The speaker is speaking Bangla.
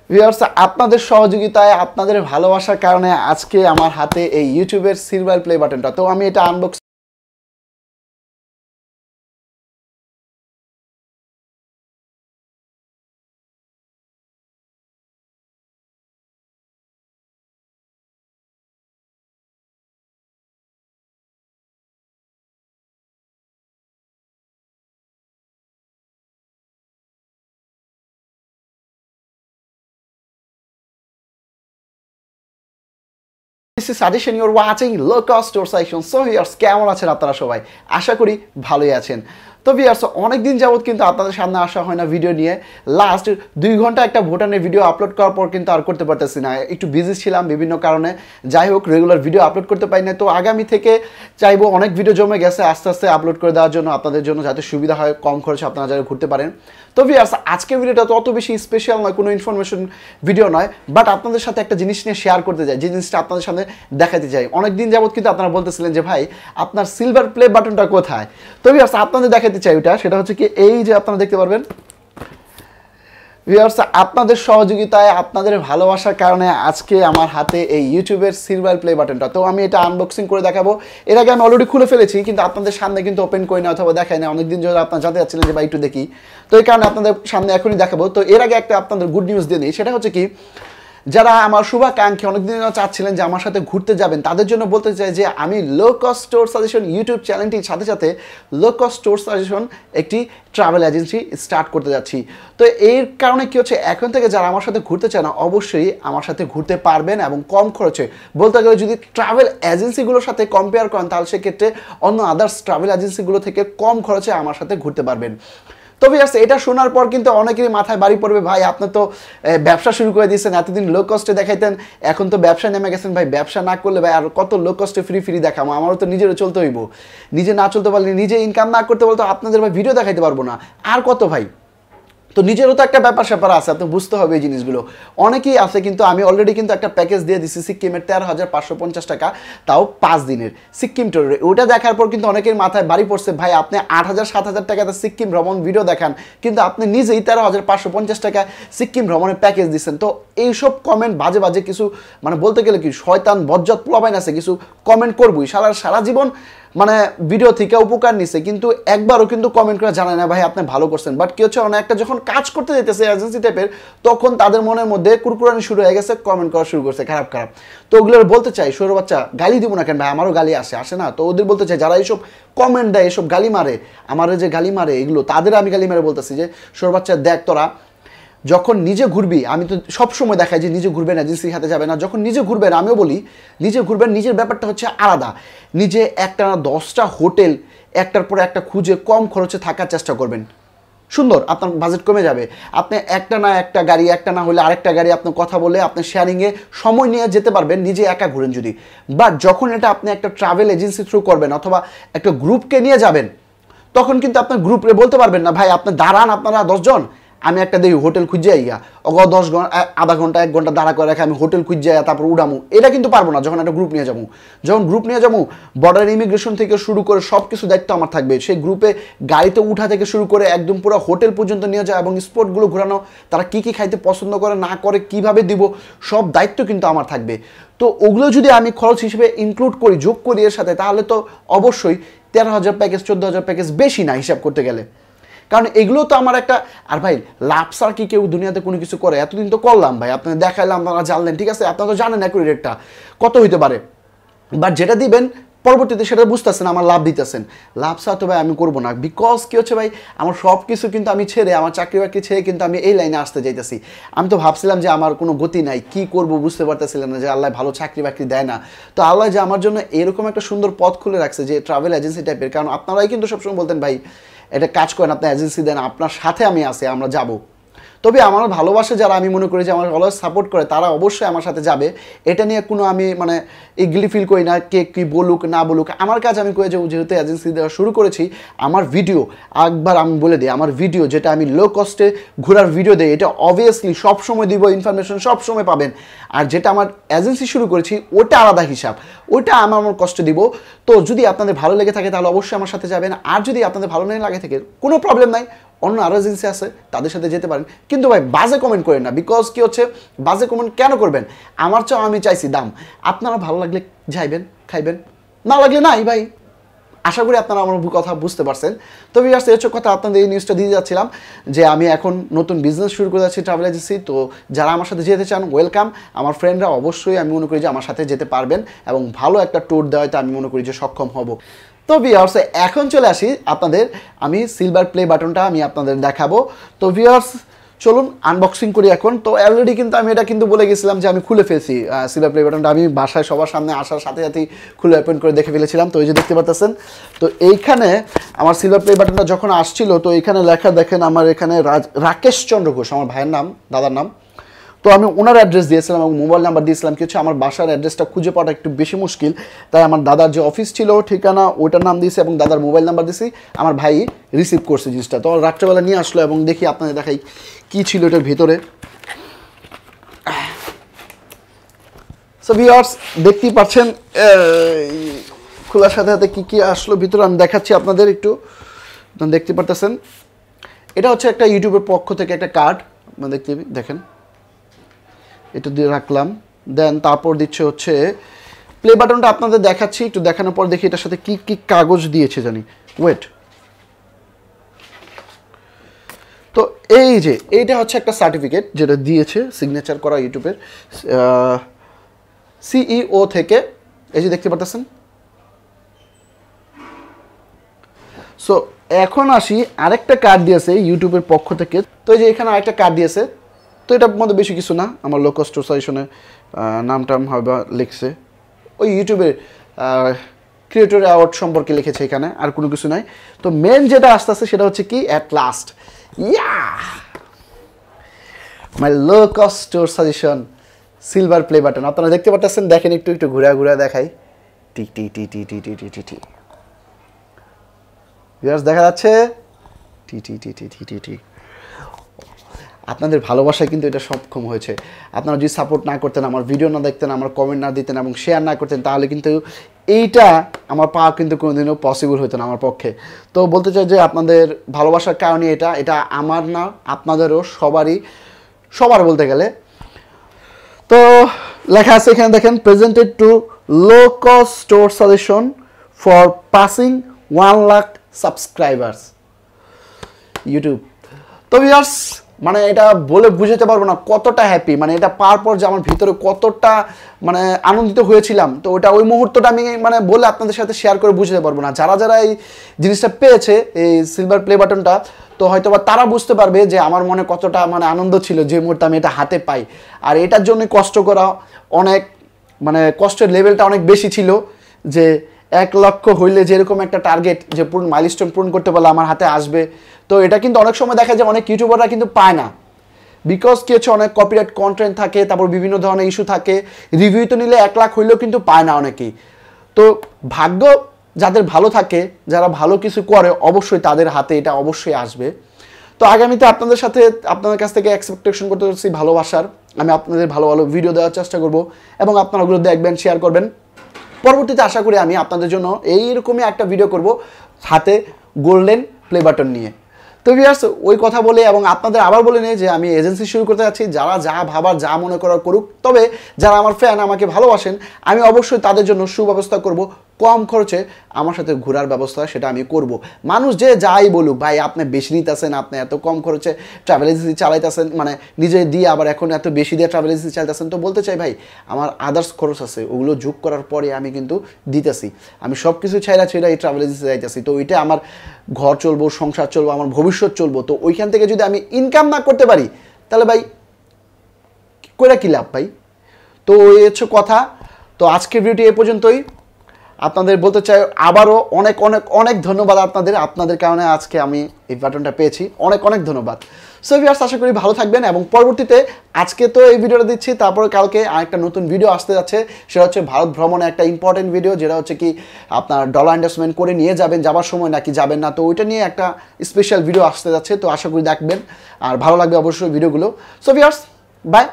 ভিউয়ার্স, আপনাদের সহযোগিতায় আপনাদের ভালোবাসার কারণে আজকে আমার হাতে এই ইউটিউবের সিলভার প্লে বাটনটা। তো আমি এটা unbox This is Suggestion, you're watching low cost store selection. So viewers, কেমন আছেন আপনারা সবাই? আশা করি ভালোই আছেন। তো ভিউয়ার্স, অনেক দিন যাবত কিন্তু আপনাদের সামনে আসা হয় না ভিডিও নিয়ে। লাস্ট 2 ঘন্টা একটা ভুটানের ভিডিও আপলোড করার পর কিন্তু আর করতে পারতেছি না, একটু বিজি ছিলাম বিভিন্ন কারণে। যাই হোক, রেগুলার ভিডিও আপলোড করতে পারি না। তো আগামী থেকে চাইবো, অনেক ভিডিও জমে গেছে, আস্তে আস্তে আপলোড করে দেওয়ার জন্য, আপনাদের জন্য যাতে সুবিধা হয়, কম খরচে আপনারা যারা ঘুরতে পারেন। তো ভিউয়ার্স, আজকের ভিডিওটা তো অত বেশি স্পেশাল নয়, কোনো ইনফরমেশন ভিডিও নয়, বাট আপনাদের সাথে একটা জিনিস নিয়ে শেয়ার করতে চাই, যে জিনিসটা আপনাদের সামনে দেখাতে চাই। অনেক দিন যাবত কিন্তু আপনারা বলতেছিলেন যে ভাই আপনার সিলভার প্লে বাটনটা কোথায়। তো ভিউয়ার্স, আপনাদের দেখাতে চাই ওটা, সেটা হচ্ছে কি এই যে আপনারা দেখতে পারবেন। ভিউয়ার্স, আপনাদের সহযোগিতায় আপনাদের ভালোবাসার কারণে আজকে আমার হাতে এই ইউটিউবের সিলভার প্লে বাটনটা। তো আমি এটা আনবক্সিং করে দেখাবো। এর আগে আমি অলরেডি খুলে ফেলেছি, কিন্তু আপনাদের সামনে কিন্তু ওপেন করি না অথবা দেখাই না। অনেকদিন ধরে আপনারা জানতে চাচ্ছিলেন যে ভাই একটু দেখি, তো এই কারণে আপনাদের সামনে এখনই দেখাবো। তো এর আগে একটা আপনাদের গুড নিউজ দিয়ে দিই, সেটা হচ্ছে কি, যারা আমার শুভাকাঙ্ক্ষী অনেকদিন চাচ্ছিলেন যে আমার সাথে ঘুরতে যাবেন, তাদের জন্য বলতে চাই যে আমি low cost store suggestion YouTube চ্যানেলটির সাথে সাথে লো কস্ট স্টোর সাজেশন একটি ট্রাভেল এজেন্সি স্টার্ট করতে যাচ্ছি। তো এর কারণে কি হচ্ছে, এখন থেকে যারা আমার সাথে ঘুরতে চায় না, অবশ্যই আমার সাথে ঘুরতে পারবেন এবং কম খরচে। বলতে গেলে যদি ট্রাভেল এজেন্সিগুলোর সাথে কম্পেয়ার করেন, তাহলে সেক্ষেত্রে অন্য আদার্স ট্রাভেল এজেন্সিগুলো থেকে কম খরচে আমার সাথে ঘুরতে পারবেন। তো ভিউয়ার্স, এটা শোনার পর কিন্তু অনেকেরই মাথায় বাড়ি পড়বে, ভাই আপনি তো ব্যবসা শুরু করে দিয়েছেন, এতদিন লো কস্টে দেখাইতেন, এখন তো ব্যবসা নেমে গেছেন। ভাই ব্যবসা না করলে ভাই আর কত লো কস্টে ফ্রি দেখাবো? আমারও তো নিজেরও চলতে হইব, নিজে না চলতে পারলে, নিজে ইনকাম না করতে বলতো আপনাদের ভাই ভিডিও দেখাইতে পারবো না, আর কত ভাই? তো নিজেরও তো একটা ব্যাপার স্যাপার আছে, আপনি বুঝতে হবে এই জিনিসগুলো। অনেকেই আছে, কিন্তু আমি অলরেডি কিন্তু একটা প্যাকেজ দিয়ে দিচ্ছি সিকিমের 13,550 টাকা, তাও 5 দিনের সিকিম ট্যুরে। ওটা দেখার পর কিন্তু অনেকের মাথায় বাড়ি পড়ছে, ভাই আপনি 8,000-7,000 টাকাতে সিকিম ভ্রমণ ভিডিও দেখান, কিন্তু আপনি নিজেই 13,550 টাকা সিকিম ভ্রমণের প্যাকেজ দিচ্ছেন। তো এইসব কমেন্ট বাজে বাজে কিছু, মানে বলতে গেলে কি শয়তান বজ্জাত পোলাপাইন আছে, কিছু কমেন্ট করবই। সারা জীবন মানে ভিডিও থেকে উপকার নিছে, কিন্তু একবারও কিন্তু কমেন্ট করে জানায় না ভাই আপনি ভালো করছেন। বাট কি হচ্ছে, অনেক একটা যখন কাজ করতে যেতেছে এজেন্সি টাইপের, তখন তাদের মনের মধ্যে কুরকুরানি শুরু হয়ে গেছে, কমেন্ট করা শুরু করছে খারাপ। তো ওগুলোর বলতে চাই, সৌর বাচ্চা গালি দিব না কেন ভাই, আমারও গালি আসে না? তো ওদের বলতে চাই, যারা এইসব কমেন্ট দেয়, এসব গালি মারে, আমার যে গালি মারে এগুলো, তাদের আমি গালি মারে বলতেছি যে সৌর বাচ্চা দেখ, তোরা যখন নিজে ঘুরবি, আমি তো সবসময় দেখাই যে নিজে ঘুরবেন, এজেন্সির হাতে যাবে না। যখন নিজে ঘুরবেন, আমিও বলি নিজে ঘুরবেন, নিজের ব্যাপারটা হচ্ছে আলাদা। নিজে একটা না 10টা হোটেল একটার পরে একটা খুঁজে কম খরচে থাকার চেষ্টা করবেন, সুন্দর আপনার বাজেট কমে যাবে। আপনি একটা না একটা গাড়ি, একটা না হলে আরেকটা গাড়ি আপনি কথা বলে আপনি শেয়ারিংয়ে সময় নিয়ে যেতে পারবেন, নিজে একা ঘুরেন যদি। বাট যখন এটা আপনি একটা ট্রাভেল এজেন্সি থ্রু করবেন অথবা একটা গ্রুপকে নিয়ে যাবেন, তখন কিন্তু আপনার গ্রুপে বলতে পারবেন না, ভাই আপনি দাঁড়ান, আপনারা 10 জন, আমি একটা দেখি হোটেল খুঁজে আইয়া, 10 ঘন্টা, আধা ঘন্টা 1 ঘন্টা দাঁড়া করে রেখে আমি হোটেল খুঁজে আইয়া তারপর উড়ামু, এটা কিন্তু পারবো না। যখন একটা গ্রুপ নিয়ে যাবো, বর্ডার ইমিগ্রেশন থেকে শুরু করে সব কিছু দায়িত্ব আমার থাকবে। সেই গ্রুপে গাড়িতে উঠা থেকে শুরু করে একদম পুরো হোটেল পর্যন্ত নিয়ে যাওয়া এবং স্পটগুলো ঘোরানো, তারা কী কী খাইতে পছন্দ করে না করে, কিভাবে দিব, সব দায়িত্ব কিন্তু আমার থাকবে। তো ওগুলো যদি আমি খরচ হিসেবে ইনক্লুড করি, যোগ করি এর সাথে, তাহলে তো অবশ্যই 13,000 প্যাকেজ, 14,000 প্যাকেজ বেশি না হিসাব করতে গেলে। কারণ এগুলো তো আমার একটা, আর ভাই লাভ ছাড়া কি কেউ দুনিয়াতে কোনো কিছু করে? এতদিন তো করলাম ভাই, আপনাদের দেখাইলাম, আপনারা জানলেন, ঠিক আছে, আপনারা তো জানেন একই রেটটা কত হইতে পারে, বাট যেটা দিবেন পরবর্তীতে সেটা বুঝতেছেন আমার লাভ দিতেছেন। লাভ ছাড়া তো ভাই আমি করবো না, বিকজ কী হচ্ছে ভাই, আমার সব কিছু কিন্তু আমি ছেড়ে, আমার চাকরি বাকরি ছেড়ে কিন্তু আমি এই লাইনে আসতে চাইতেছি। আমি তো ভাবছিলাম যে আমার কোনো গতি নাই, কি করব বুঝতে পারতেছিলাম না, যে আল্লাহ ভালো চাকরি বাকরি দেয় না। তো আল্লাহ যে আমার জন্য এরকম একটা সুন্দর পথ খুলে রাখছে, যে ট্রাভেল এজেন্সি টাইপের। কারণ আপনারাই কিন্তু সবসময় বলতেন ভাই এটা কাজ করেন, আপনার এজেন্সি দেন, আপনার সাথে আমি আছি, আমরা যাব। তবে আমার ভালোবাসে যারা, আমি মনে করি যে আমার অলওয়েজ সাপোর্ট করে, তারা অবশ্যই আমার সাথে যাবে। এটা নিয়ে কোনো আমি মানে ইগলি ফিল করি না, কে কী বলুক না বলুক, আমার কাজ আমি করে যাবো। যেহেতু এজেন্সি দেওয়া শুরু করেছি, আমার ভিডিও একবার আমি বলে দিই, আমার ভিডিও যেটা আমি লো কস্টে ঘোরার ভিডিও দিই, এটা অবভিয়াসলি সবসময় দিব, ইনফরমেশন সবসময় পাবেন। আর যেটা আমার এজেন্সি শুরু করেছি, ওটা আলাদা হিসাব, ওইটা আমার কষ্টে দিব। তো যদি আপনাদের ভালো লেগে থাকে তাহলে অবশ্যই আমার সাথে যাবেন, আর যদি আপনাদের ভালো না লাগে থাকে কোনো প্রবলেম নাই, অন্য আরও এজেন্সি আছে তাদের সাথে যেতে পারেন, কিন্তু ভাই বাজে কমেন্ট করেন না। বিকজ কি হচ্ছে, বাজে কমেন্ট কেন করবেন? আমার চাও আমি চাইছি দাম, আপনারা ভালো লাগলে যাইবেন খাইবেন, না লাগলে নাই ভাই। আশা করি আপনারা আমার কথা বুঝতে পারছেন। তো ভিউয়ার্স, এই হচ্ছে কথা, আপনাদের এই নিউজটা দিয়ে যাচ্ছিলাম যে আমি এখন নতুন বিজনেস শুরু করে যাচ্ছি ট্রাভেল এজেন্সি। তো যারা আমার সাথে যেতে চান ওয়েলকাম। আমার ফ্রেন্ডরা অবশ্যই আমি মনে করি যে আমার সাথে যেতে পারবেন এবং ভালো একটা ট্যুর দেওয়াতে আমি মনে করি যে সক্ষম হব। তো ভিউয়ার্স, এখন চলে আসি আপনাদের, আমি সিলভার প্লে বাটনটা আমি আপনাদের দেখাবো। তো ভিউয়ার্স চলুন আনবক্সিং করি এখন। তো অলরেডি কিন্তু আমি এটা কিন্তু বলে গেছিলাম যে আমি খুলে ফেলছি সিলভার প্লে বাটনটা, আমি বাসায় সবার সামনে আসার সাথে সাথেই খুলে ওপেন করে দেখে ফেলেছিলাম। তো এই যে দেখতে পাচ্ছেন, তো এইখানে আমার সিলভার প্লে বাটনটা যখন আসছিল, তো এইখানে লেখা দেখেন আমার এখানে রাকেশ চন্দ্র ঘোষ, আমার ভাইয়ের নাম, দাদার নাম। তো আমি ওনার অ্যাড্রেস দিয়েছিলাম এবং মোবাইল নাম্বার দিয়েছিলাম। কিছু আমার বাসার অ্যাড্রেসটা খুঁজে পাওয়াটা একটু বেশি মুশকিল, তাই আমার দাদার যে অফিস ছিল ঠিকানা ওইটার নাম দিয়েছি এবং দাদার মোবাইল নাম্বার দিয়েছি। আমার ভাই রিসিভ করছে জিনিসটা, তো রাত্রেবেলা নিয়ে আসলো এবং দেখি আপনাদের দেখাই কী ছিল এটার ভিতরে। সো ভিউয়ার্স দেখতেই পাচ্ছেন খোলার সাথে সাথে কী কী আসলো ভিতরে, আমি দেখাচ্ছি আপনাদের একটু, দেখতে পারতেছেন। এটা হচ্ছে একটা ইউটিউবের পক্ষ থেকে একটা কার্ড, আপনারা দেখেন এটা দিয়ে রাখলাম। দেন তারপর দিচ্ছে হচ্ছে প্লে বাটনটা আপনাদের দেখাচ্ছি, একটু দেখানোর পর দেখি এটার সাথে কি কি কাগজ দিয়েছে জানি। ওয়েট, তো এই যে এইটা হচ্ছে একটা সার্টিফিকেট যেটা দিয়েছে সিগনেচার করা ইউটিউবের সিইও থেকে, এই যে দেখতে পাচ্ছেন। সো এখন আসি, আরেকটা কার্ড দিয়েছে ইউটিউবের পক্ষ থেকে। তো এই যে এখানে আরেকটা কার্ড দিয়েছে, তো এটার মধ্যে বেশি কিছু না, আমার লো কস্ট সাজেশনে নাম টাম হবে লিখছে, ওই ইউটিউবের ক্রিয়েটর অ্যাওয়ার্ড সম্পর্কে লিখেছে এখানে, আর কোনো কিছু নাই। তো মেন যেটা আসতে আসছে সেটা হচ্ছে কি, at last my low cost store suggestion silver play button. আপনারা দেখতে পাচ্ছেন, দেখেন একটু একটু ঘুরা ঘুরা দেখাই, টি টি টি টি টি টি টি টি টি দেখা যাচ্ছে, টি টি টি টি টি টি টি। আপনাদের ভালোবাসায় কিন্তু এটা সক্ষম হয়েছে। আপনারা যদি সাপোর্ট না করতেন, আমার ভিডিও না দেখতেন, আমার কমেন্ট না দিতেন এবং শেয়ার না করতেন, তাহলে কিন্তু এইটা আমার পাওয়া কিন্তু কোনোদিনও পসিবল হতো না আমার পক্ষে। তো বলতে চাই যে আপনাদের ভালোবাসার কারণে এটা আমার না, আপনাদেরও, সবার বলতে গেলে। তো লেখা আছে এখানে দেখেন, presented to low cost store suggestion for passing 1 lakh subscribers YouTube. তো ভিউয়ার্স, মানে এটা বলে বুঝাতে পারবো না কতটা হ্যাপি, মানে এটা পাওয়ার পর যে আমার ভিতরে কতটা মানে আনন্দিত হয়েছিলাম। তো ওটা ওই মুহূর্তটা আমি মানে বলে আপনাদের সাথে শেয়ার করে বুঝাতে পারবো না। যারা যারা এই জিনিসটা পেয়েছে, এই সিলভার প্লে বাটনটা, তো হয়তো বা তারা বুঝতে পারবে যে আমার মনে কতটা মানে আনন্দ ছিল যে মুহূর্তে আমি এটা হাতে পাই। আর এটার জন্য কষ্ট করা অনেক, মানে কষ্টের লেভেলটা অনেক বেশি ছিল, যে 1 লক্ষ হইলে যেরকম একটা টার্গেট, যে পুরো মাইলস্টোন পূরণ করতে পারলে আমার হাতে আসবে। তো এটা কিন্তু অনেক সময় দেখা যায় অনেক ইউটিউবাররা কিন্তু পায় না, বিকজ কি হচ্ছে অনেক কপিরাইট কন্টেন্ট থাকে, তারপর বিভিন্ন ধরনের ইস্যু থাকে, রিভিউ তো নিলে 1 লাখ হইলেও কিন্তু পায় না অনেকেই। তো ভাগ্য যাদের ভালো থাকে, যারা ভালো কিছু করে, অবশ্যই তাদের হাতে এটা অবশ্যই আসবে। তো আগামীতে আপনাদের সাথে, আপনাদের কাছ থেকে এক্সপেকটেশন করতে পারছি ভালোবাসার, আমি আপনাদের ভালো ভালো ভিডিও দেওয়ার চেষ্টা করব এবং আপনারা ওগুলো দেখবেন, শেয়ার করবেন। পরবর্তীতে আশা করি আমি আপনাদের জন্য এইরকমই একটা ভিডিও করব হাতে গোল্ডেন প্লে বাটন নিয়ে। তো ভিউয়ার্স, ওই কথা বলে এবং আপনাদের আবার বলে নিই যে আমি এজেন্সি শুরু করতে যাচ্ছি। যারা যা ভাবার, যা মনে করার করুক, তবে যারা আমার ফ্যান, আমাকে ভালোবাসেন, আমি অবশ্যই তাদের জন্য সুব্যবস্থা করব, কম খরচে আমার সাথে ঘোরার ব্যবস্থা সেটা আমি করব। মানুষ যে যাই বলুক, ভাই আপনি বেশি নিতেছেন, আপনি এত কম খরচে ট্রাভেল এজেন্সি চালাইতেছেন, মানে নিজে দিয়ে আবার এখন এত বেশি দিয়ে ট্রাভেল এজেন্সি চালাইতেছেন। তো বলতে চাই ভাই, আমার আদার্স খরচ আছে, ওগুলো যোগ করার পরে আমি কিন্তু দিতেছি। আমি সব কিছু ছেড়ে এই ট্রাভেল এজেন্সি যাইতেছি। তো ওইটা আমার ঘর চলবো, সংসার চলবো, আমার ভবিষ্যৎ চলবো। তো ওইখান থেকে যদি আমি ইনকাম না করতে পারি, তাহলে ভাই করে কি লাভ ভাই? তো এই হচ্ছে কথা। তো আজকের ভিডিওটি এই পর্যন্তই। আপনাদের বলতে চাই আবারও অনেক অনেক অনেক ধন্যবাদ আপনাদের কারণে আজকে আমি এই বাটনটা পেয়েছি। অনেক অনেক ধন্যবাদ। সো ভিউয়ার্স, আশা করি ভালো থাকবেন এবং পরবর্তীতে, আজকে তো এই ভিডিওটা দিচ্ছি, তারপরে কালকে আরেকটা নতুন ভিডিও আসতে যাচ্ছে। সেটা হচ্ছে ভারত ভ্রমণে একটা ইম্পর্টেন্ট ভিডিও, যেটা হচ্ছে কি আপনার ডলার ইনভেস্টমেন্ট করে নিয়ে যাবেন, যাবার সময় নাকি যাবেন না। তো ওইটা নিয়ে একটা স্পেশাল ভিডিও আসতে যাচ্ছে। তো আশা করি দেখবেন আর ভালো লাগবে অবশ্যই ভিডিওগুলো। So viewers, by.